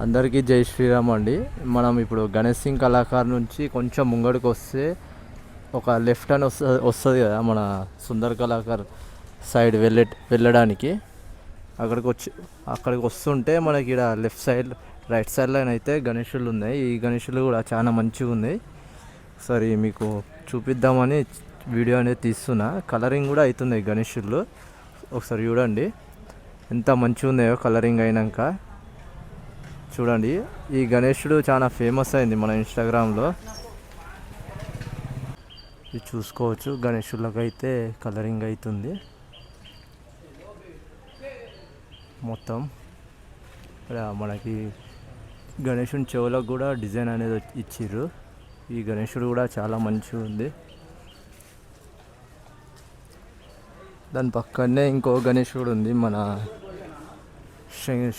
అందరికీ జై శ్రీరామ్ అండి. మనం ఇప్పుడు గణేష్ సింగ్ కళాకార్ నుంచి కొంచెం ముంగడికి వస్తే ఒక లెఫ్ట్ అని వస్తుంది కదా, మన సుందర్ కళాకార్ సైడ్ వెళ్ళడానికి. అక్కడికి వస్తుంటే మనకి ఇక్కడ లెఫ్ట్ సైడ్ రైట్ సైడ్లో అయితే గణేషులు ఉన్నాయి. ఈ గణేషులు కూడా చాలా మంచిగా ఉన్నాయి. సరే మీకు చూపిద్దామని వీడియో అనేది తీస్తున్నా. కలరింగ్ కూడా అవుతున్నాయి గణేషులు, ఒకసారి చూడండి ఎంత మంచిగా ఉన్నాయో కలరింగ్ అయినాక. చూడండి, ఈ గణేశుడు చాలా ఫేమస్ అయింది మన ఇన్స్టాగ్రామ్లో. ఇది చూసుకోవచ్చు, గణేశులకు అయితే కలరింగ్ అవుతుంది మొత్తం. ఇక్కడ మనకి గణేశుని చెవులకు కూడా డిజైన్ అనేది ఇచ్చిర్రు. ఈ గణేశుడు కూడా చాలా మంచిగా ఉంది. దాని పక్కనే ఇంకో గణేశుడు ఉంది, మన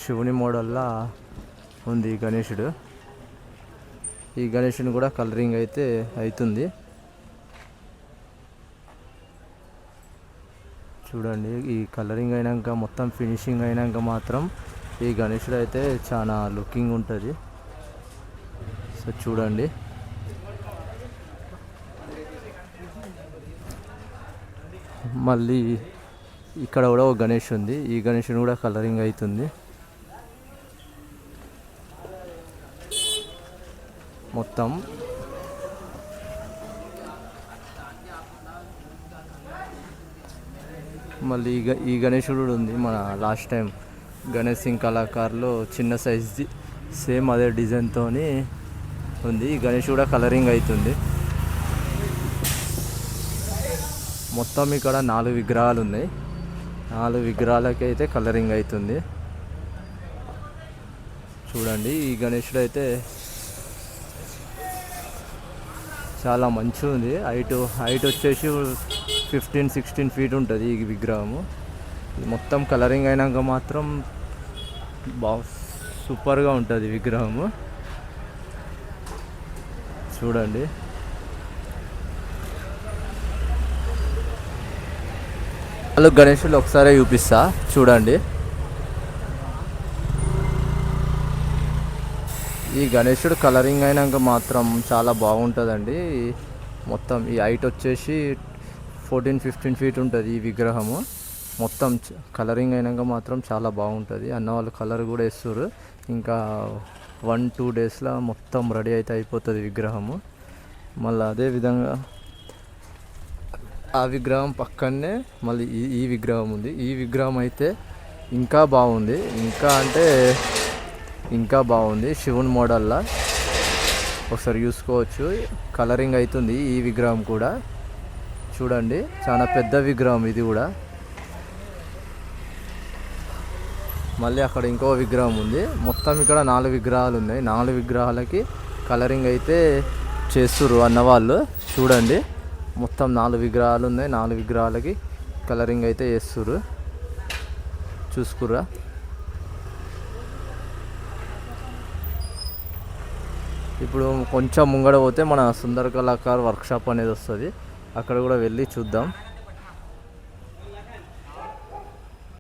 శివుని మోడల్లా ఉంది ఈ గణేశుడు. ఈ గణేశుని కూడా కలరింగ్ అయితే అవుతుంది. చూడండి, ఈ కలరింగ్ అయినాక మొత్తం ఫినిషింగ్ అయినాక మాత్రం ఈ గణేశుడు అయితే చాలా లుకింగ్ ఉంటుంది. సో చూడండి, మళ్ళీ ఇక్కడ కూడా ఒక గణేష్ ఉంది. ఈ గణేశుని కూడా కలరింగ్ అవుతుంది మొత్తం. మళ్ళీ ఈ గణేశుడు ఉంది, మన లాస్ట్ టైం గణేష్ సింగ్ కళాకారులో చిన్న సైజ్ సేమ్ అదే డిజైన్తో ఉంది. ఈ గణేశుడు కూడా కలరింగ్ అవుతుంది మొత్తం. ఇక్కడ 4 విగ్రహాలు ఉన్నాయి. 4 విగ్రహాలకి అయితే కలరింగ్ అవుతుంది. చూడండి, ఈ గణేశుడు అయితే చాలా మంచిగా ఉంది. హైట్ వచ్చేసి 15-16 ఫీట్ ఉంటుంది ఈ విగ్రహము. మొత్తం కలరింగ్ అయినాక మాత్రం సూపర్గా ఉంటుంది విగ్రహము. చూడండి, గణేశులు ఒకసారి చూపిస్తా చూడండి. ఈ గణేశుడు కలరింగ్ అయినాక మాత్రం చాలా బాగుంటుందండి. మొత్తం ఈ హైట్ వచ్చేసి 14-15 ఫీట్ ఉంటుంది ఈ విగ్రహము. మొత్తం కలరింగ్ అయినాక మాత్రం చాలా బాగుంటుంది. అన్నవాళ్ళు కలర్ కూడా వేస్తారు. ఇంకా 1-2 డేస్లో మొత్తం రెడీ అయితే అయిపోతుంది విగ్రహము. మళ్ళీ అదేవిధంగా ఆ విగ్రహం పక్కనే మళ్ళీ ఈ విగ్రహం ఉంది. ఈ విగ్రహం అయితే ఇంకా బాగుంది. ఇంకా బాగుంది శివుని మోడల్లా. ఒకసారి చూసుకోవచ్చు, కలరింగ్ అవుతుంది ఈ విగ్రహం కూడా. చూడండి, చాలా పెద్ద విగ్రహం ఇది కూడా. మళ్ళీ అక్కడ ఇంకో విగ్రహం ఉంది. మొత్తం ఇక్కడ 4 విగ్రహాలు ఉన్నాయి. 4 విగ్రహాలకి కలరింగ్ అయితే చేస్తుర్రు అన్నవాళ్ళు. చూడండి, మొత్తం 4 విగ్రహాలు ఉన్నాయి. 4 విగ్రహాలకి కలరింగ్ అయితే చేస్తుర్రు. చూసుకుర్రా. ఇప్పుడు కొంచెం ముంగడ పోతే మన సుందర్ కళాకార్ వర్క్షాప్ అనేది వస్తుంది. అక్కడ కూడా వెళ్ళి చూద్దాం.